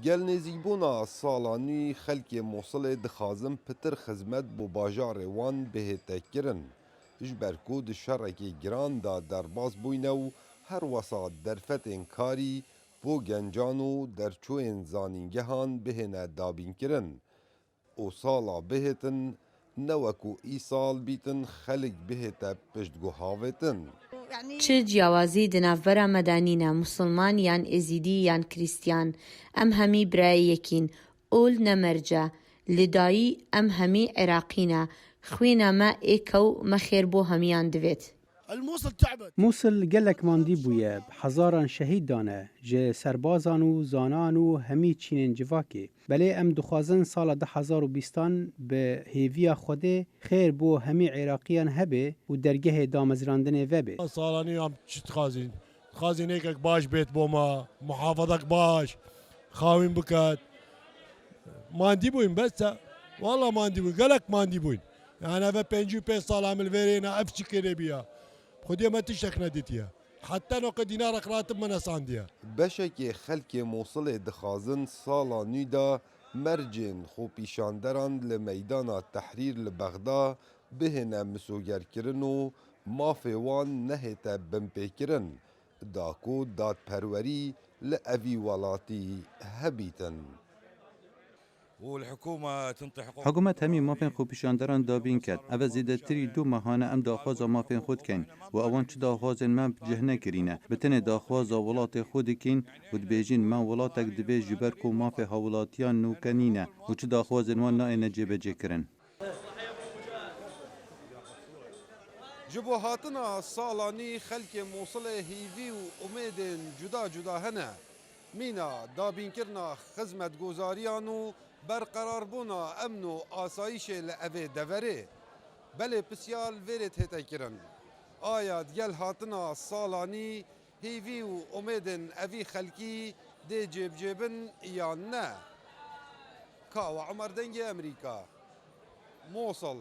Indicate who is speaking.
Speaker 1: گەل نێزیکبوونا ساڵا نوی خەلکê Mosulê dixwazin pitir xizmet bû bajarê wan bihêtekirin ji ber ku di şerekê giran da derbas bûyne û her wesa derfetên karî bo gencan û derçûyên zanîngehan bihêne dabînkirin û sala bihêtin ne wekû îsal bîtin xelek bihête piştguhavêtin.
Speaker 2: چ جیاوازی di navbera medanî Musilman yan Êzîdî yan Krîstiyan em hemî birayekîn ol nemerce li dayî em hemî Iraqî ne xwîna me êkew me xêr bo hemiyan divêt.
Speaker 3: مووسل gelek mandî bûye hezaran şehîd dane ji serbazan û zanan û hemî çînên civakê. Belê em dixwazin sala 2020 bi hêviya Xwedê xêr bo hemî Iraqîyan hebe û dergehê damezrandinê vebe.
Speaker 4: Salani am çi dixwazin? Dixwazin êkek baş bêt bo me, muhafazek baş, xawîn biket. Mandî bûyîn bes valla mandî bûyîn, gelek mandî bûyîn. Yani ev 55 sala min verêne ev çi kêrebiya. Xwedê me tiştek nedîtiye. Heta noqe dînarek ratim me nesandiye.
Speaker 1: Beşekê xelkê Mosulê dixwazin sala nû da mercên xwepîşanderan li meydana Tehrîr li Bexda bihêne misogerkirin û mafê wan nehête binpêkirin, da ku dadperwerî li evî welatî hebîtin.
Speaker 5: حکومت همی مافین خو پیشاندران دابین کرد. اوه زیدتری دو ماهانه ام داخواز مافین خود کن و اوان چه داخوازن من جهنه کرینه. بتنه داخواز ولات خود کن و دبیجین من ولاتک دبی جبر کو مافی هولاتیان نو کنینه و چه داخوازن وان ناینه جبه جه کرن.
Speaker 1: Ji bo hatina salanî xelkê Mosulê hîvî û umêdên cuda cuda hene. Mîna dabînkirina xizmetgozariyan û berqerarbûna emn û asayîşê li evê deverê belê pisyal vêrê tête kirin. Aya gel hatina salanî hîvî û umêdên evî xelkî dê cêbcêbin yan ne? Ka we Emer Dengê Emerîka, Mosul.